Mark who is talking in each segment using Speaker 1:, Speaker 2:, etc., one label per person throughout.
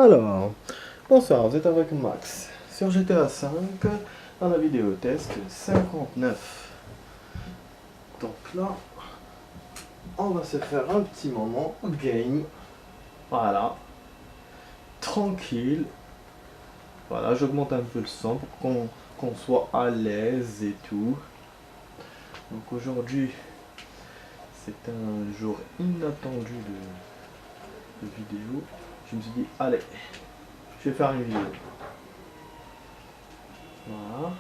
Speaker 1: Alors, bonsoir, vous êtes avec Max sur GTA 5 dans la vidéo test 59. Donc là, on va se faire un petit moment game. Voilà, tranquille. Voilà, j'augmente un peu le son pour qu'on soit à l'aise et tout. Donc aujourd'hui, c'est un jour inattendu de vidéo. Je me suis dit, allez, je vais faire une vidéo. Voilà.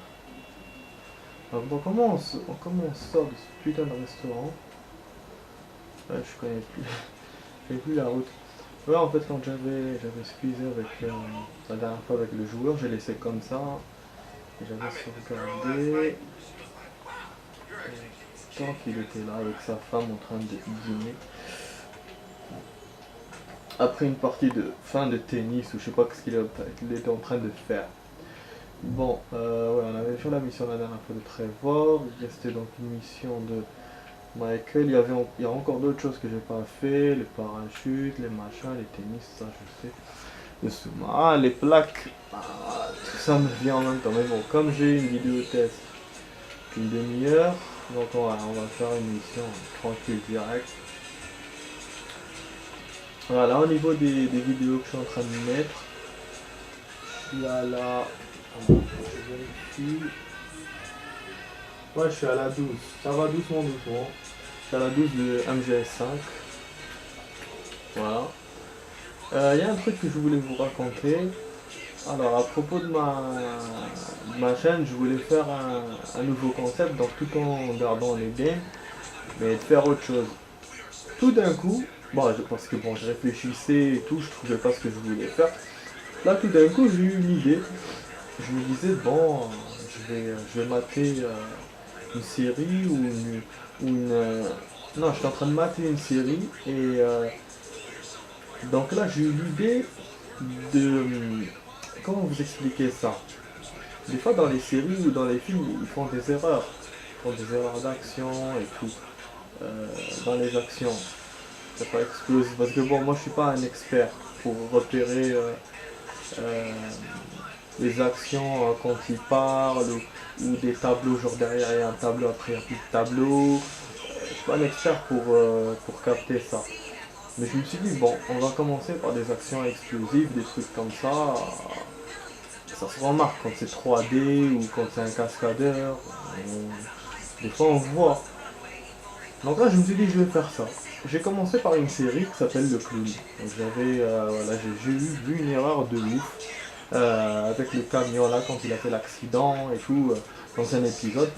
Speaker 1: Donc comment on sort de ce putain de restaurant? Ouais, je connais plus. Je connais plus la route. Ouais, en fait, quand j'avais squeezé avec la dernière fois avec le joueur, j'ai laissé comme ça. Et j'avais sauvegardé. Tant qu'il était là avec sa femme en train de dîner. Après une partie de fin de tennis ou je sais pas ce qu'il était en train de faire. Bon, ouais, on avait fait la mission la dernière fois de Trevor. Il restait donc une mission de Michael. Il y a encore d'autres choses que j'ai pas fait, les parachutes, les machins, les tennis, ça je sais. Le sous-marin, les plaques, tout ça me vient en même temps. Mais bon, comme j'ai une vidéo test une demi-heure, donc on va faire une mission tranquille direct. Voilà, au niveau des vidéos que je suis en train de mettre, je suis à la... je vérifie. Ouais, je suis à la 12. Ça va doucement, doucement. Je suis à la 12 de MGS5. Voilà. Il y a un truc que je voulais vous raconter. Alors, à propos de ma chaîne, je voulais faire un nouveau concept, donc tout en gardant les games, mais de faire autre chose. Tout d'un coup, bon, parce que bon, je réfléchissais et tout, je trouvais pas ce que je voulais faire. Là, tout d'un coup, j'ai eu une idée. Je me disais, bon, je vais mater une série non, j'étais en train de mater une série et donc là, j'ai eu l'idée de... Comment vous expliquer ça? Des fois, dans les séries ou dans les films, ils font des erreurs. Ils font des erreurs d'action et tout. Dans les actions. C'est pas explosif. Parce que bon, moi, je suis pas un expert pour repérer euh, les actions quand ils parlent ou des tableaux, genre derrière il y a un tableau, après il n'y a plus de tableau. Je suis pas un expert pour capter ça. Mais je me suis dit, bon, on va commencer par des actions explosives, des trucs comme ça. Ça se remarque quand c'est 3D ou quand c'est un cascadeur. Des fois on voit. Donc là je me suis dit je vais faire ça. J'ai commencé par une série qui s'appelle Le Clown. Donc voilà, j'ai vu une erreur de ouf avec le camion là quand il a fait l'accident et tout dans un épisode.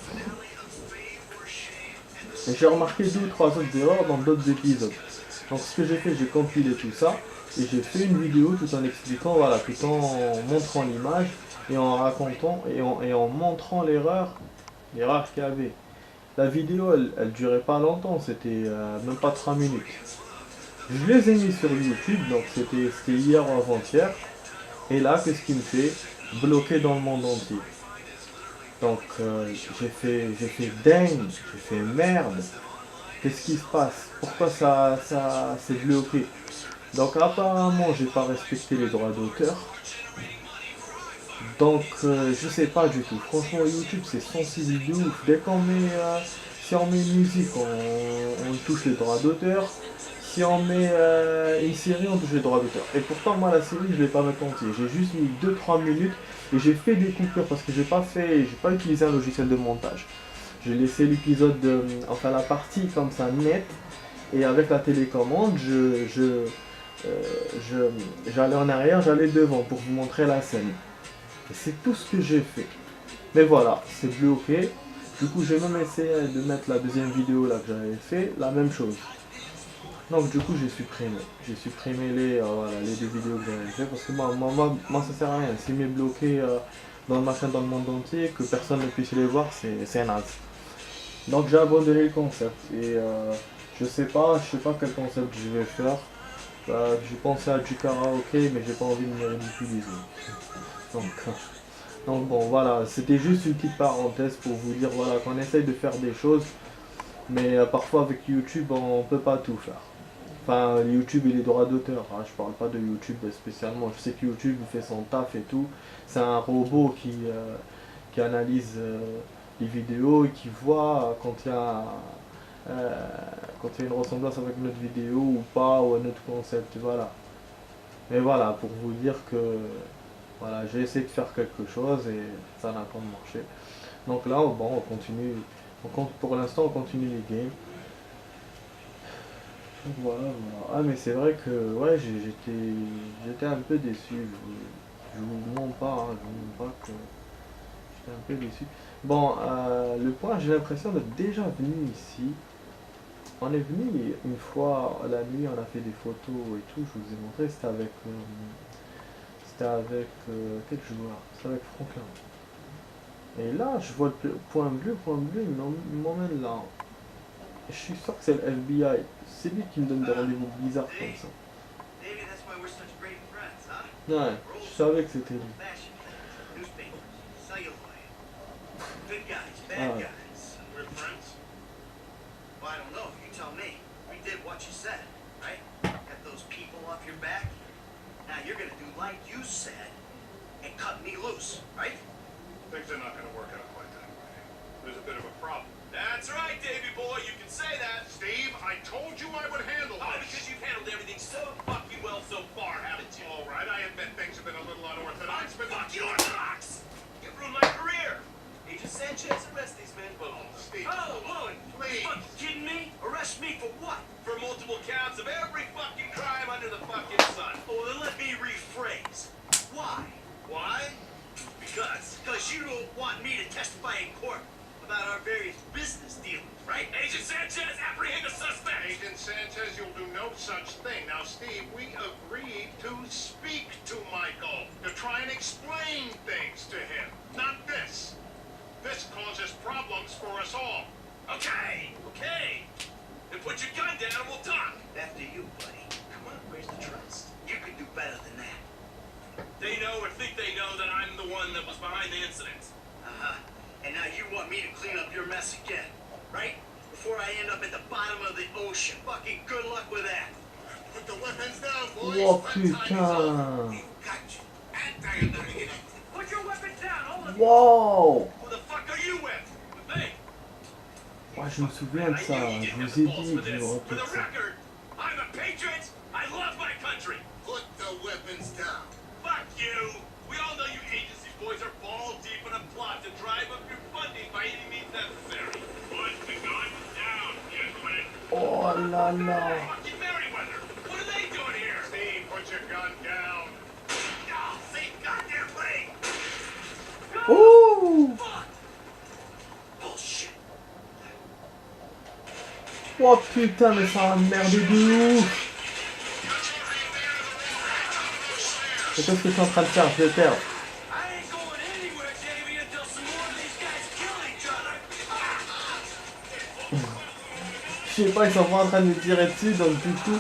Speaker 1: Et j'ai remarqué deux ou trois autres erreurs dans d'autres épisodes. Donc ce que j'ai fait, j'ai compilé tout ça et j'ai fait une vidéo tout en expliquant, voilà, tout en montrant l'image et en racontant et en montrant l'erreur qu'il y avait. La vidéo, elle durait pas longtemps, c'était même pas 3 minutes. Je les ai mis sur YouTube, donc c'était hier ou avant-hier. Et là, qu'est-ce qu'il me fait? Bloqué dans le monde entier. Donc j'ai fait dingue, j'ai fait merde. Qu'est-ce qui se passe? Pourquoi ça s'est bloqué? Donc apparemment j'ai pas respecté les droits d'auteur. Donc je sais pas du tout. Franchement YouTube c'est sensible de ouf. Dès qu'on met si on met une musique on touche les droits d'auteur. Si on met une série on touche les droits d'auteur. Et pourtant moi la série je l'ai pas mettre entier. J'ai juste mis 2-3 minutes et j'ai fait des coupures parce que j'ai pas utilisé un logiciel de montage. J'ai laissé l'épisode, enfin la partie comme ça nette et avec la télécommande j'allais en arrière, j'allais devant pour vous montrer la scène. Et c'est tout ce que j'ai fait. Mais voilà, c'est bloqué. Du coup, j'ai même essayé de mettre la deuxième vidéo là que j'avais fait, la même chose. Donc du coup, j'ai supprimé. J'ai supprimé voilà, les deux vidéos que j'avais fait parce que moi ça sert à rien. C'est mieux bloqué dans ma chaîne dans le monde entier, que personne ne puisse les voir, c'est naze. Donc j'ai abandonné le concept et je sais pas quel concept je vais faire. J'ai pensé à du karaoké mais j'ai pas envie de me ridiculiser. Donc, donc bon voilà, c'était juste une petite parenthèse pour vous dire voilà qu'on essaye de faire des choses, mais parfois avec YouTube on peut pas tout faire. Enfin, YouTube et les droits d'auteur, hein, je parle pas de YouTube spécialement. Je sais que YouTube fait son taf et tout. C'est un robot qui analyse les vidéos et qui voit euh, quand il y a une ressemblance avec notre vidéo ou pas, ou un autre concept, voilà. Mais voilà, pour vous dire que voilà, j'ai essayé de faire quelque chose et ça n'a pas marché. Donc là, bon, on continue. Pour l'instant, on continue les games. Donc voilà, voilà. Ah, mais c'est vrai que ouais, j'étais un peu déçu. Je vous mens pas, hein, je vous mens pas que j'étais un peu déçu. Bon, le point, j'ai l'impression d'être déjà venu ici. On est venu une fois la nuit, on a fait des photos et tout, je vous ai montré, quel joueur? C'était avec Franklin. Et là, je vois le point bleu, il m'emmène là. Je suis sûr que c'est le FBI. C'est lui qui me donne des rendez-vous bizarres comme ça. Ouais, je savais que c'était lui. Ah, ouais.
Speaker 2: Well, I don't know. You tell me. We did what you said, right? Got those people off your back. Now you're gonna do like you said and cut me loose, right?
Speaker 3: Things are not gonna work out quite that way. There's a bit of a problem. That's right, Davy boy. You can say that. Steve, I told you I would handle this. Oh, because you've handled everything so fucking well so far, haven't you? All right, I admit things have been a little unorthodox, but
Speaker 2: Fucking orthodox! You ruined my career. Agent Sanchez, arrest these men both.
Speaker 3: Steve,
Speaker 2: Oh, Lowen,
Speaker 3: please.
Speaker 2: you fucking kidding me? Arrest me for what?
Speaker 3: For multiple counts of every fucking crime under the fucking sun.
Speaker 2: Oh, then let me rephrase. Why?
Speaker 3: Why?
Speaker 2: Because you don't want me to testify in court about our various business dealings, right?
Speaker 3: Agent Sanchez, apprehend the suspect. Agent Sanchez, you'll do no such thing. Now, Steve, we agreed to speak to Michael, to try and explain things to him. Not this. This causes problems for us all.
Speaker 2: Okay, okay.
Speaker 3: Then put your gun down and we'll talk.
Speaker 2: After you, buddy. Come on, where's the trust? You can do better than that.
Speaker 3: They know or think they know that I'm the one that was behind the incident.
Speaker 2: Uh-huh. And now you want me to clean up your mess again, right? Before I end up at the bottom of the ocean. Fucking good luck with that.
Speaker 3: Put the weapons down, boys.
Speaker 1: Oh
Speaker 3: My time is up.
Speaker 1: putain!
Speaker 2: Got you.
Speaker 3: Put your weapons down, all of you.
Speaker 1: Wow!
Speaker 3: Who the fuck are you with? With me.
Speaker 1: Ouais, je me souviens de ça, je vous ai dit que je me
Speaker 3: For the
Speaker 1: répète ça.
Speaker 3: record, I'm a patriot. I love my country.
Speaker 2: Put the weapons down.
Speaker 3: Fuck you. We all know you agency boys are ball deep in a plot to drive up your funding by any means necessary. Put the gun down, gentlemen.
Speaker 1: Oh là là!
Speaker 3: Fucking Merryweather. What are they doing here? Steve, put your gun down.
Speaker 2: Oh, same goddamn thing.
Speaker 1: Oh!
Speaker 2: Fuck. Bullshit.
Speaker 1: Oh putain, mais ça a merdé de ouf! C'est qu'est-ce que je suis en train de faire? Je vais perdre.
Speaker 2: I ain't going anywhere, Davey, until some more of these guys kill each other.
Speaker 1: Je sais pas, ils sont pas en train de me tirer dessus, donc du coup...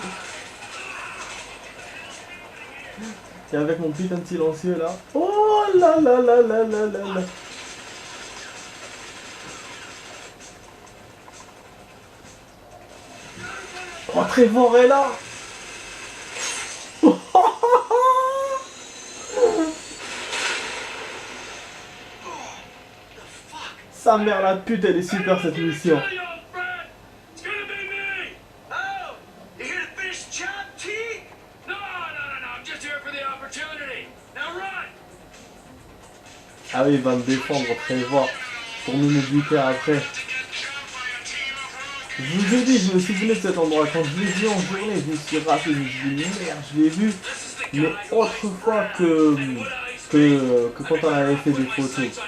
Speaker 1: Et avec mon putain de silencieux là... Oh là là là là là là là! Oh, Trevor est là! Sa mère la pute, elle est super cette mission.
Speaker 3: It's gonna be me.
Speaker 2: Oh, you here to finish the job, T?
Speaker 3: No. I'm just here for the opportunity. Now run.
Speaker 1: Ah oui, il va me défendre, Trevor, pour nous buter après. Je vous ai dit, je me souvenais de cet endroit. Quand je l'ai vu en journée, je me suis rappelé, je me suis dit merde, je l'ai vu. Mais autre fois que quand on avait fait des photos.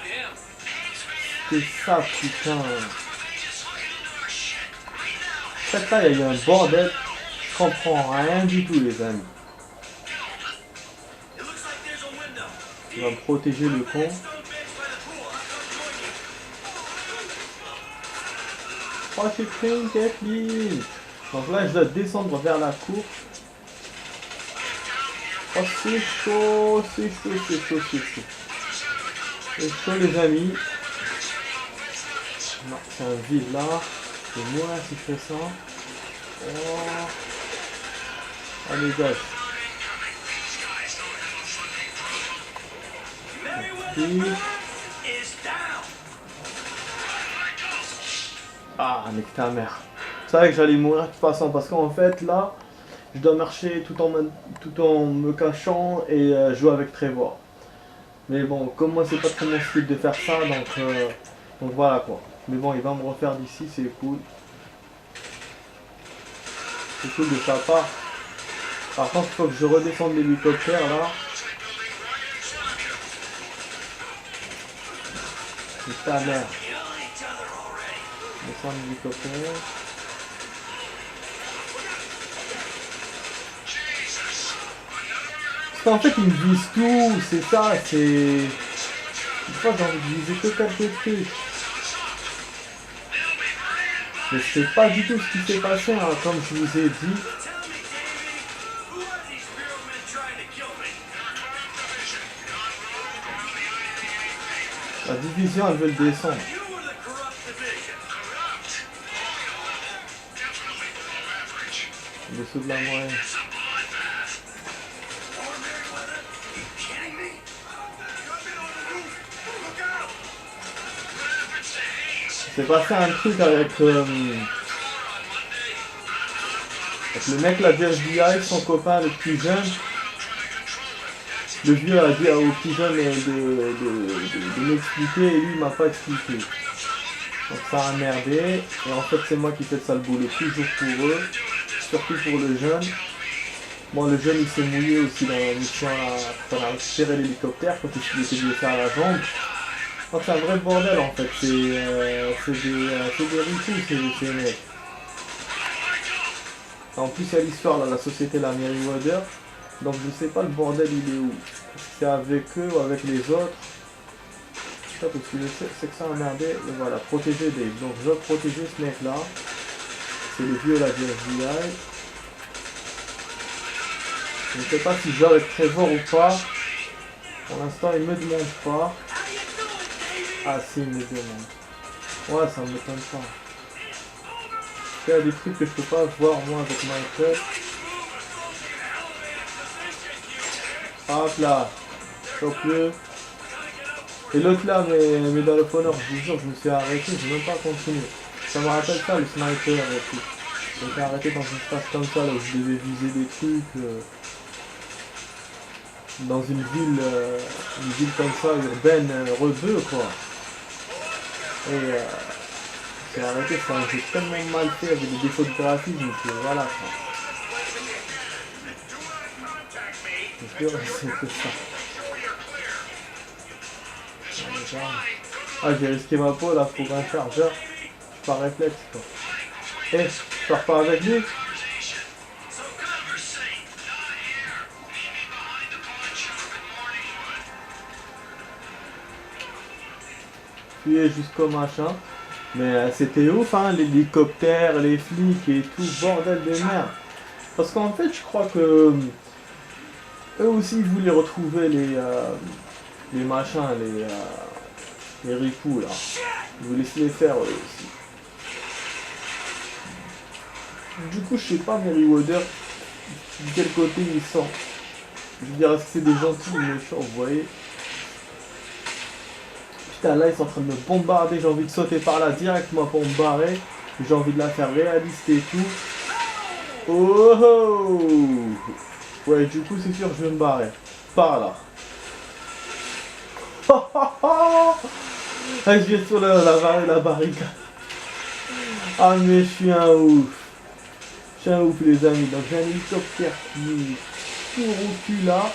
Speaker 1: C'est ça, putain. En fait, là, il y a eu un bordel. Je comprends rien du tout, les amis.
Speaker 2: It looks like there's a window.
Speaker 1: Il va me protéger le con.
Speaker 2: Stone bench by the pool. I'll come join you.
Speaker 1: Oh, j'ai pris une Kathleen. Donc là, je dois descendre vers la cour. Oh, c'est chaud, c'est chaud, c'est chaud, c'est chaud. C'est chaud, les amis. Non, c'est un vide là. C'est moi si je fais ça. Oh. Allez, gars.
Speaker 2: Merryweather is down.
Speaker 1: Ah, nique ta mère. C'est vrai que j'allais mourir de toute façon parce qu'en fait là, je dois marcher tout en me cachant et jouer avec Trevor. Mais bon, comme moi c'est pas trop mon style de faire ça, donc voilà quoi. Mais bon, il va me refaire d'ici, c'est cool. C'est cool de sa part. Par contre, il faut que je redescende l'hélicoptère là. C'est ta mère. Descendre l'hélicoptère. En fait, ils me disent tout, c'est ça, c'est... Une fois, j'ai envie de viser que quelques trucs. Mais je sais pas du tout ce qui s'est passé, hein, comme je vous ai dit. La division, elle veut le descendre. Dessous de la moyenne. C'est passé un truc avec le mec là du FBI, son copain le plus jeune. Le vieux a dit au petit jeune de m'expliquer et lui il m'a pas expliqué. Donc ça a merdé. Et en fait c'est moi qui fais ça le boulot toujours pour eux. Surtout pour le jeune. Bon le jeune il s'est mouillé aussi dans la mission quand on a récupéré l'hélicoptère quand il était blessé à la jambe. Donc c'est un vrai bordel en fait, c'est des ritus ces mecs. En plus il y a l'histoire là, la société la Merryweather, donc je sais pas le bordel il est où. C'est avec eux ou avec les autres. Ça, parce que je sais c'est que ça a merdé, et voilà, protéger Dave. Donc je dois protéger ce mec là. C'est le vieux là du FBI. Je ne sais pas si je joue avec Trevor ou pas. Pour l'instant il me demande pas. Ah si, il me demande. Ouais, ça me m'étonne pas. Il y a des trucs que je peux pas voir moi avec Michael. Hop là. Chope-le. Et l'autre là, mais dans le Honor, je vous jure, je me suis arrêté, j'ai même pas continué. Ça me rappelle ça, le sniper et tout. J'étais arrêté dans une phase comme ça, là où je devais viser des trucs. Dans une ville comme ça, urbaine, rebeu quoi. Et j'ai arrêté, c'est un jeu tellement mal fait avec des défauts de graphisme que voilà quoi. Je jure, c'est que ça. Ah, j'ai risqué ma peau là pour un chargeur. Par réflexe quoi. Eh, je pars pas avec lui. Tuer jusqu'au machin. Mais c'était ouf hein, l'hélicoptère, les flics et tout, bordel de merde. Parce qu'en fait je crois que eux aussi ils voulaient retrouver les machins, les ripoux là. Ils voulaient se les faire eux aussi. Du coup je sais pas Merryweather, de quel côté ils sont. Je veux dire est-ce que c'est des gentils ou méchants, vous voyez. Putain là ils sont en train de me bombarder, j'ai envie de sauter par là directement pour me barrer. J'ai envie de la faire réaliste et tout. Oh, oh. Ouais du coup c'est sûr je vais me barrer. Par là. Ah, je vais sur la barricade. Ah mais je suis un ouf. Je suis un ouf les amis. Donc j'ai un hélicoptère qui est tout au cul là.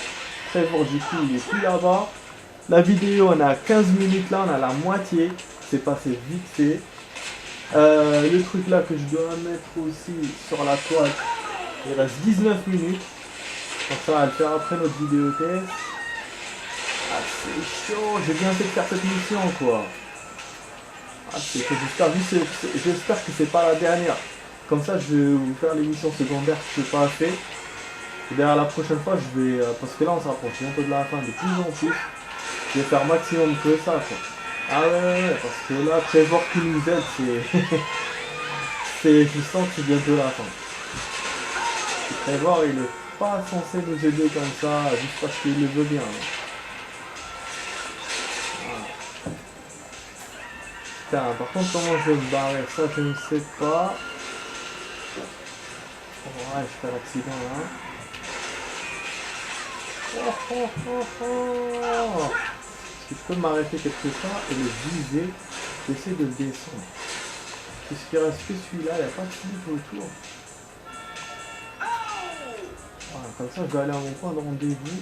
Speaker 1: Trevor du coup il est plus là-bas. La vidéo on a 15 minutes là, on a la moitié. C'est passé vite fait. Le truc là que je dois mettre aussi sur la toile, il reste 19 minutes. Donc ça va le faire après notre vidéo test. Ah c'est chaud, j'ai bien fait de faire cette mission quoi. Ah c'est que j'espère que c'est pas la dernière. Comme ça je vais vous faire les missions secondaires que je n'ai pas fait. Et derrière la prochaine fois je vais, parce que là on s'approche bientôt de la fin de plus en plus. Je vais faire maximum que ça quoi. Ah ouais, parce que là Trevor qui nous aide c'est... je sens que c'est bientôt la fin. Trevor il est... pas censé nous aider comme ça, juste parce qu'il le veut bien. Voilà. Putain, par contre, comment je vais me barrer, ça je ne sais pas. Ouais, je fais l'accident là. Oh, oh, oh, oh. Est-ce que je peux m'arrêter quelque part et le viser, essayer de le descendre. Est-ce qu'il reste que celui-là, il n'y a pas de slip autour. Voilà, comme ça je vais aller à mon point de rendez-vous.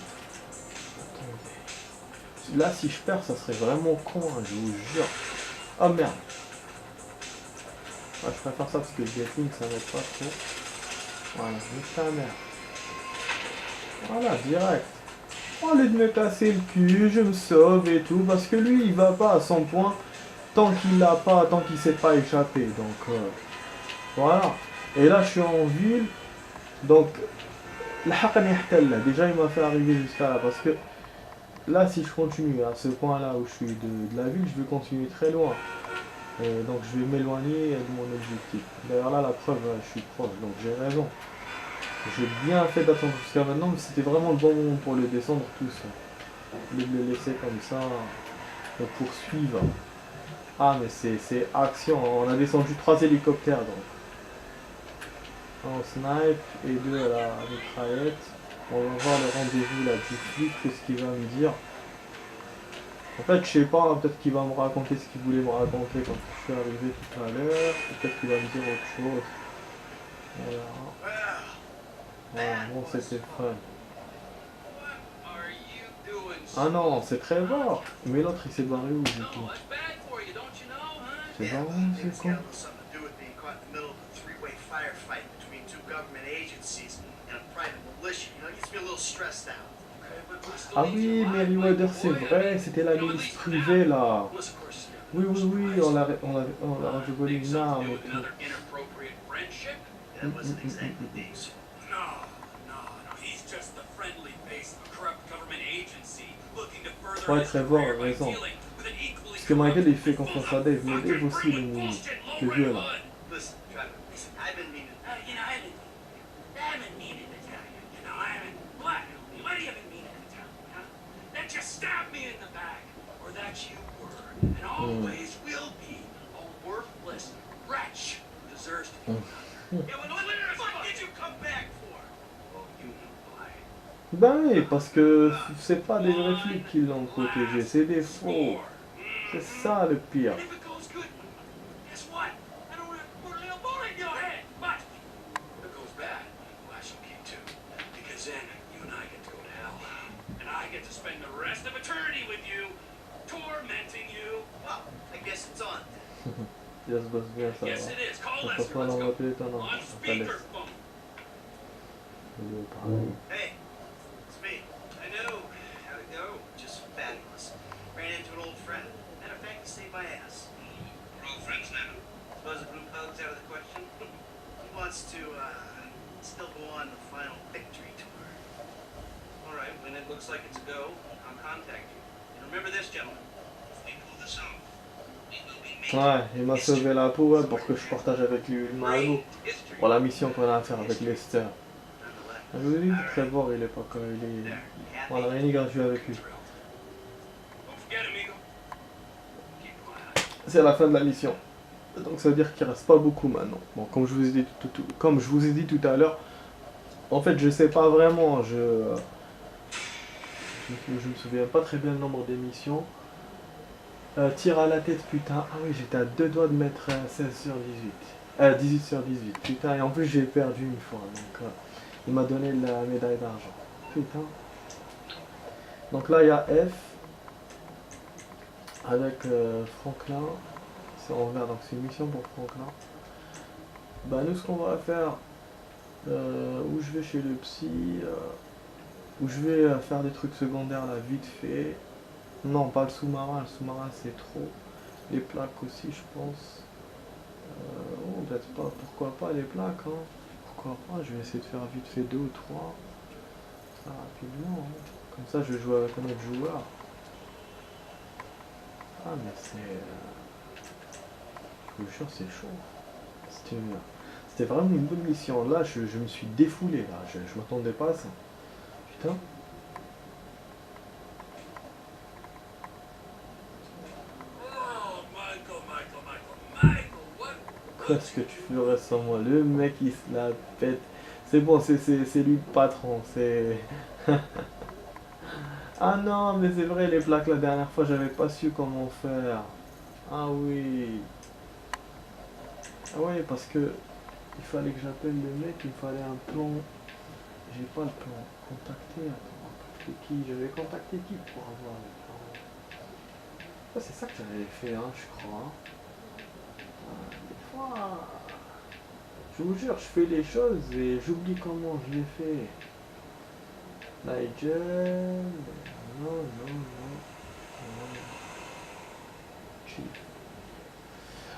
Speaker 1: Attendez. Là si je perds ça serait vraiment con, hein, je vous jure. Oh merde. Ah, je préfère ça parce que le gatling ça m'aide pas trop. Voilà, nique ta mère. Voilà, direct. Au lieu de me casser le cul, je me sauve et tout, parce que lui il va pas à son point tant qu'il l'a pas, tant qu'il s'est pas échappé. Donc voilà. Et là je suis en ville, donc déjà il m'a fait arriver jusqu'à là, parce que là si je continue à ce point là où je suis de la ville, je vais continuer très loin. Et donc je vais m'éloigner de mon objectif. D'ailleurs là la preuve, je suis proche, donc j'ai raison. J'ai bien fait d'attendre jusqu'à maintenant, mais c'était vraiment le bon moment pour le descendre tout ça. De le laisser comme ça, me poursuivre. Ah mais c'est action, on a descendu 3 hélicoptères donc. Un au snipe et 2 à la mitraillette. On va voir le rendez-vous là du flic, qu'est-ce qu'il va me dire. En fait je sais pas, peut-être qu'il va me raconter ce qu'il voulait me raconter quand je suis arrivé tout à l'heure. Peut-être qu'il va me dire autre chose. Voilà. Voilà, bon c'était fun. Ah non, c'est Trevor. Mais l'autre il s'est barré où du coup? C'est
Speaker 2: Yeah,
Speaker 1: barré,
Speaker 2: maybe
Speaker 1: c'est
Speaker 2: it's
Speaker 1: quoi?
Speaker 2: got a little something to do with being caught in the middle of a three-way firefight between two government agencies and a private militia. You know, it gets me a little stressed out.
Speaker 1: Ah oui, Meriwether, c'est vrai, c'était la milice privée là. Oui, oui, oui, on leur a volé une arme et tout.
Speaker 2: That wasn't exactly being so.
Speaker 1: Ouais, Trevor a raison. Parce que Michael il fait confiance à Dave, mais Dave aussi le vieux là.
Speaker 2: Listen, Trevor, listen, I've been meaning.
Speaker 4: I haven't needed Italian, you know, I haven't black. You might even mean it Italian, huh? That you stabbed me in the back, or that you were, and always will be, a worthless wretch who deserves to be put under. Yeah, well, what the fuck did you come back for? Oh, you know why.
Speaker 1: Ben oui, parce que c'est pas des vrais flics qui l'ont protégé, c'est des faux. C'est ça le pire.
Speaker 4: And if it goes good, guess what? I don't have to put a little bullet in your head, but if it goes bad, well, I shall keep too. Because then you and I get to go to hell. And I get to spend the rest of eternity with you, tormenting you.
Speaker 2: Well, I guess it's on.
Speaker 1: Ça se passe bien ça
Speaker 4: Yes,
Speaker 1: va.
Speaker 4: it is. Call
Speaker 1: On passe
Speaker 4: Lester.
Speaker 1: pas
Speaker 4: Let's
Speaker 1: dans
Speaker 4: go.
Speaker 1: la téléphone, non.
Speaker 4: On
Speaker 1: On laisse.
Speaker 4: speakerphone.
Speaker 1: Je vais parler.
Speaker 2: Hey, it's me. I know. How'd it go? Just fabulous. Ran into an old friend. Matter of fact, he saved my ass.
Speaker 3: We're all friends now.
Speaker 2: Suppose a group hug's out of the question. He wants to, still go on the final victory tour.
Speaker 5: All right, when it looks like it's a go, I'll contact you. And remember this, gentlemen.
Speaker 3: If we pull this off, we will be making
Speaker 1: Ouais, il m'a sauvé la peau ouais, pour que je partage avec lui le maillot.
Speaker 5: history.
Speaker 1: Pour la mission qu'on a à faire avec Lester.
Speaker 2: Nonetheless.
Speaker 1: Je vous ai dit, Trevor, il est pas comme il est.
Speaker 2: There, you happy?
Speaker 1: On a rien dit gratuit avec lui.
Speaker 4: Don't forget, amigo. Keep quiet.
Speaker 1: C'est la fin de la mission. Donc ça veut dire qu'il reste pas beaucoup maintenant. Bon, comme je vous ai dit comme je vous ai dit tout à l'heure, en fait je sais pas vraiment, je me souviens pas très bien le nombre d'émissions. Tir à la tête, putain. Ah oui, j'étais à 2 doigts de mettre 16 sur 18. 18 sur 18, putain. Et en plus j'ai perdu une fois. Donc il m'a donné la médaille d'argent. Putain. Donc là il y a F. Avec Franklin. C'est en vert, donc c'est une mission pour Franklin. Bah nous ce qu'on va faire, où je vais chez le psy, où je vais faire des trucs secondaires là vite fait. Non pas le sous-marin c'est trop. Les plaques aussi je pense. Oh peut-être pas, pourquoi pas les plaques hein. Pourquoi pas, je vais essayer de faire vite fait 2 ou 3. Ça rapidement, hein. Comme ça je vais jouer avec un autre joueur. Ah mais c'est... je vous jure c'est chaud. C'était vraiment une bonne mission. Là, je me suis défoulé. Là. Je m'attendais pas à ça. Putain.
Speaker 4: Oh, Michael, what?
Speaker 1: Qu'est-ce que tu ferais sans moi? Le mec, il se la pète. C'est bon, c'est lui le patron. C'est... Ah non, mais c'est vrai, les plaques, la dernière fois, j'avais pas su comment faire. Ah oui. Ah oui, parce que il fallait que j'appelle le mec, il me fallait un plan. J'ai pas le plan. Contacter, attends, contacter qui? J'avais contacté qui pour avoir le plan? Ah, c'est ça que j'avais fait, hein, je crois. Ah, des fois, je vous jure, je fais les choses et j'oublie comment je les fais. Nigel, non. Chief.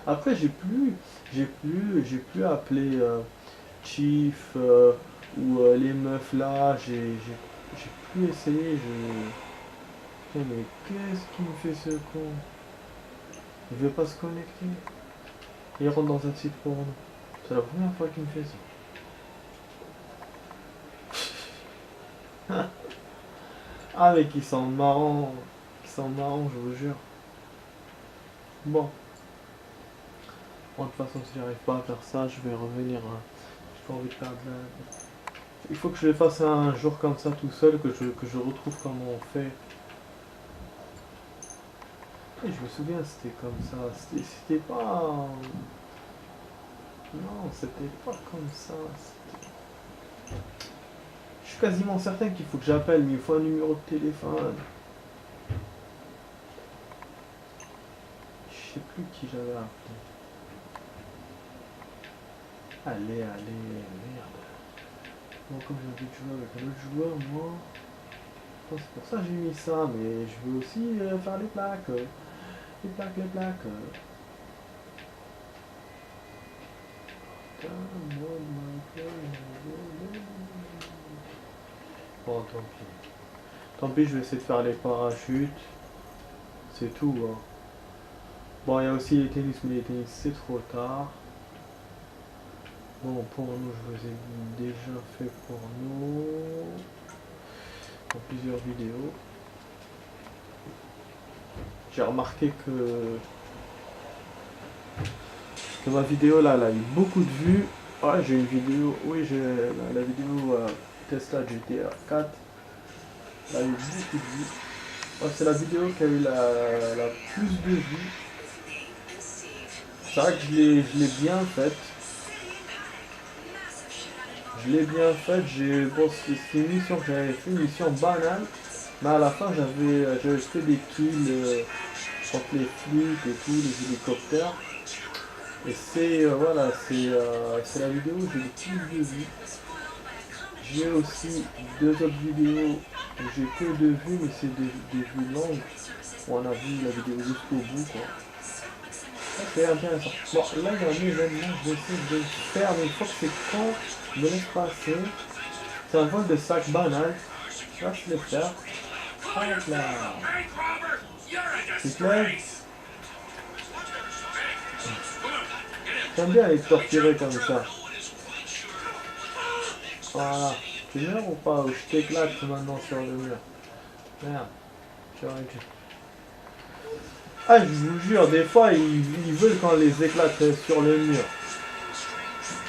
Speaker 1: Après, j'ai plus appelé Chief ou les meufs là. J'ai plus essayé. Putain, mais qu'est-ce qui me fait ce con? Il veut pas se connecter. Il rentre dans un site porno. C'est la première fois qu'il me fait ça. Ah, mais qui sont marrants. Qui sont marrants, je vous jure. Bon. Bon, de toute façon, si j'arrive pas à faire ça, je vais revenir. J'ai pas envie de perdre la... Il faut que je le fasse un jour comme ça tout seul, que je retrouve comment on fait. Et je me souviens, c'était comme ça. C'était pas... Non, c'était pas comme ça. Je suis quasiment certain qu'il faut que j'appelle, mais il faut un numéro de téléphone. Je sais plus qui j'avais appelé. Allez, merde. Bon, comme j'ai envie de jouer avec un autre joueur, moi... Bon, c'est pour ça que j'ai mis ça, mais je veux aussi faire les plaques. Les plaques. Bon, tant pis. Tant pis, je vais essayer de faire les parachutes. C'est tout, hein. Bon, il y a aussi les tennis, mais les tennis, c'est trop tard. Bon, pour nous, je vous ai déjà fait pour nous. Dans plusieurs vidéos. J'ai remarqué que ma vidéo là, elle a eu beaucoup de vues. Ouais, j'ai une vidéo, oui, j'ai la vidéo Tesla GTA 4. Elle a eu beaucoup de vues. Ouais, c'est la vidéo qui a eu la plus de vues. C'est vrai que je l'ai bien faite. Bon, c'est une mission que j'avais fait, une mission banale. Mais à la fin, j'avais fait des kills contre les flics et tout, les hélicoptères. Et c'est voilà, c'est la vidéo où j'ai le plus de vues. J'ai aussi deux autres vidéos où j'ai que 2 vues, mais c'est des vues longues. Où on a vu la vidéo jusqu'au bout, quoi. Ça, c'est intéressant. Bon, là, il y a un événement, je vais essayer de le faire, mais il faut que c'est quand je me laisse passer. C'est un vol de sac banal. Là, je vais le faire. Hop là. C'est clair. J'aime bien les torturer comme ça. Voilà. Tu meurs ou pas? Ou je t'éclate maintenant sur le mur. Merde. Ah, je vous jure, des fois, ils veulent qu'on les éclate sur le mur.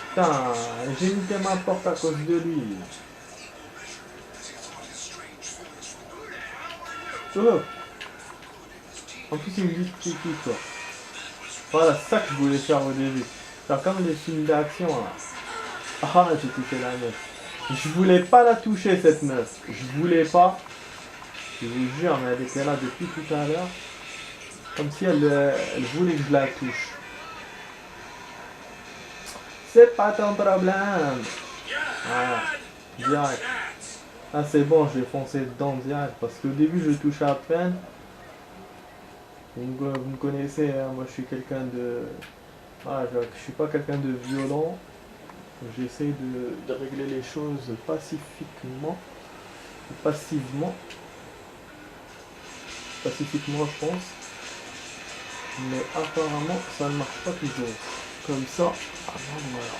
Speaker 1: Putain, j'ai niqué ma porte à cause de lui. Oh. En plus, il me dit c'est qui, quoi. Voilà, c'est ça que je voulais faire au début. Faire comme les films d'action, là. Ah, j'ai touché la meuf. Je voulais pas la toucher, cette meuf. Je voulais pas. Je vous jure, mais elle était là depuis tout à l'heure. Comme si elle voulait que je la touche. C'est pas ton problème. Voilà. Direct. Ah, c'est bon, je vais foncer dedans direct. Parce qu'au début, je touche à peine. Vous me connaissez, hein, moi je suis quelqu'un de... Voilà, je suis pas quelqu'un de violent. J'essaie de régler les choses pacifiquement. Pacifiquement, je pense. Mais apparemment, ça ne marche pas toujours. Comme ça. Ah non, voilà.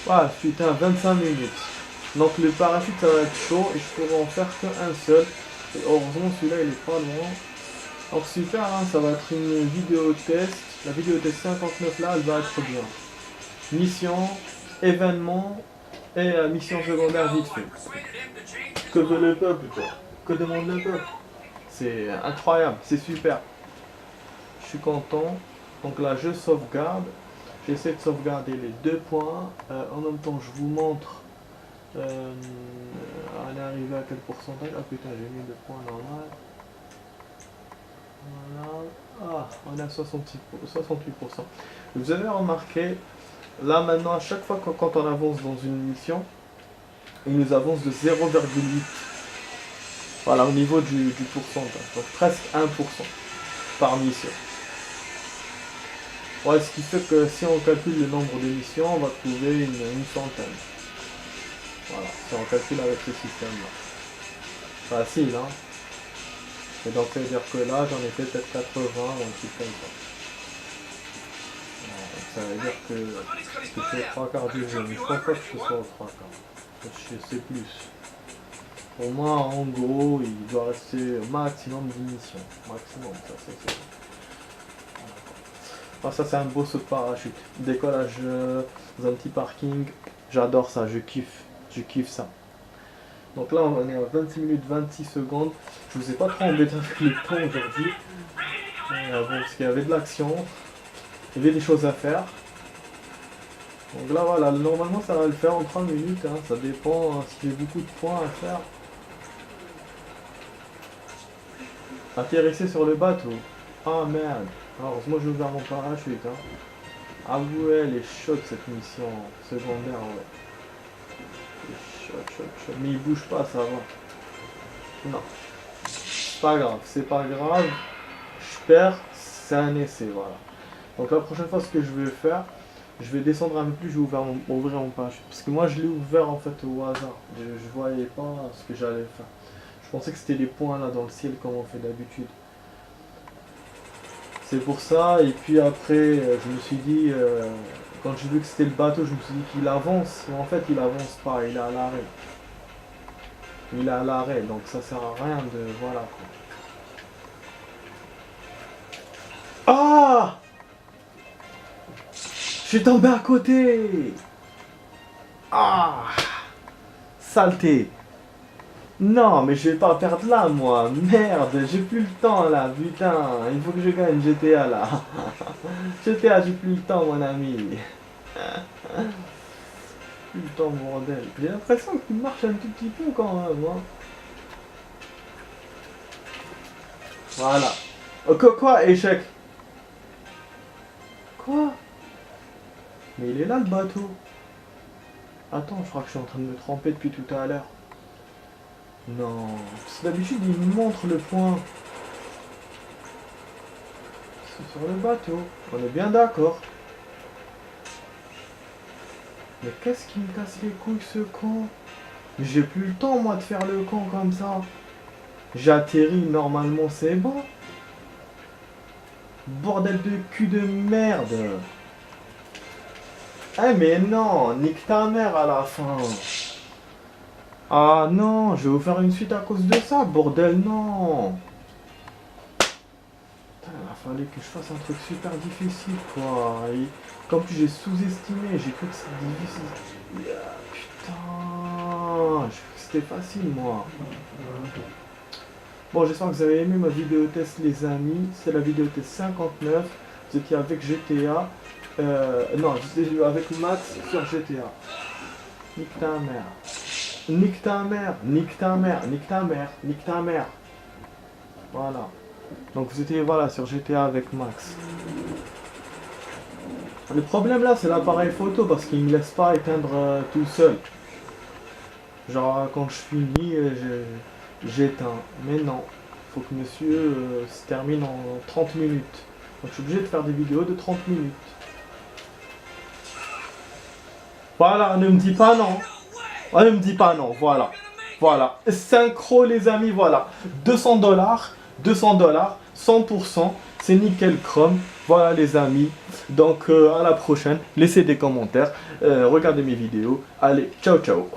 Speaker 1: Voilà, putain, 25 minutes. Donc le parachute ça va être chaud et je pourrais en faire qu'un seul. Et heureusement celui-là il est pas loin. Donc super, hein, ça va être une vidéo test. La vidéo test 59 là, elle va être bien. Mission, événement et mission secondaire vite fait. Que veut le peuple quoi? Que demande le peuple? C'est incroyable, c'est super. Je suis content. Donc là je sauvegarde. J'essaie de sauvegarder les 2 points. En même temps je vous montre. On est arrivé à quel pourcentage? Ah putain j'ai mis le point normal. Voilà. Ah, on est à 68%. Vous avez remarqué, là maintenant, à chaque fois quand on avance dans une mission, il nous avance de 0,8. Voilà, au niveau du pourcentage. Donc presque 1% par mission. Ouais, ce qui fait que si on calcule le nombre de missions, on va trouver une centaine. Voilà, si on calcule avec ce système-là. Facile, hein? Et donc ça veut dire que là j'en ai fait peut-être 80 ou un truc comme ça. Donc, ça veut dire que je fais 3 quarts du jeu, mais je pense pas que ce soit aux 3 quarts. Je sais plus. Pour moi en gros il doit rester au maximum 10 missions. Maximum, ça c'est sûr. Ah, ça c'est un beau saut de parachute. Décollage dans un petit parking. J'adore ça, je kiffe ça. Donc là on est à 26 minutes 26 secondes. Je vous ai pas trop embêté avec le temps aujourd'hui. Bon, parce qu'il y avait de l'action. Il y avait des choses à faire. Donc là voilà, normalement ça va le faire en 3 minutes. Hein. Ça dépend hein, s'il y a beaucoup de points à faire. Atterrissez sur le bateau. Ah merde. Heureusement j'ai ouvert mon parachute. Hein. Ah ouais, elle est chaude cette mission secondaire. Ouais. Chouette. Mais il bouge pas, ça va. Non. C'est pas grave. Je perds, c'est un essai, voilà. Donc la prochaine fois, ce que je vais faire, je vais descendre un peu plus, je vais ouvrir mon parachute. Parce que moi, je l'ai ouvert en fait au hasard. Je voyais pas ce que j'allais faire. Je pensais que c'était les points là dans le ciel comme on fait d'habitude. C'est pour ça, et puis après, je me suis dit... quand j'ai vu que c'était le bateau, je me suis dit qu'il avance, mais en fait il avance pas, il est à l'arrêt. Il est à l'arrêt, donc ça sert à rien de... Voilà quoi. Ah! Je suis tombé à côté! Ah! Saleté! Non, mais je vais pas perdre là, moi. Merde, j'ai plus le temps là, putain. Il faut que je gagne GTA là. GTA, j'ai plus le temps, mon ami. Plus le temps, bordel. J'ai l'impression qu'il marche un tout petit peu quand même. Hein. Voilà. Quoi, échec? Quoi? Mais il est là le bateau. Attends, je crois que je suis en train de me tromper depuis tout à l'heure. Non, parce que d'habitude il me montre le point. C'est sur le bateau, on est bien d'accord. Mais qu'est-ce qui me casse les couilles ce con? Mais j'ai plus le temps moi de faire le con comme ça. J'atterris normalement, c'est bon. Bordel de cul de merde. Eh mais non, nique ta mère à la fin. Ah non, je vais vous faire une suite à cause de ça, bordel, non. Putain, il a fallu que je fasse un truc super difficile, quoi. Et comme plus j'ai sous-estimé, j'ai cru que c'était difficile. Putain, j'ai cru que c'était facile, moi. Bon, j'espère que vous avez aimé ma vidéo test, les amis. C'est la vidéo test 59. Vous étiez avec GTA. Non, j'étais avec Max sur GTA. Nique ta mère. Nique ta mère, nique ta mère, nique ta mère, nique ta mère. Voilà. Donc vous étiez voilà sur GTA avec Max. Le problème là c'est l'appareil photo parce qu'il ne me laisse pas éteindre tout seul. Genre quand je finis j'éteins. Mais non. Faut que monsieur se termine en 30 minutes. Donc je suis obligé de faire des vidéos de 30 minutes. Voilà, ne me dis pas non. Ne me dis pas non, voilà. Voilà. Synchro les amis, voilà. $200, 100%, c'est nickel chrome. Voilà les amis, donc à la prochaine, laissez des commentaires, regardez mes vidéos, allez, ciao ciao.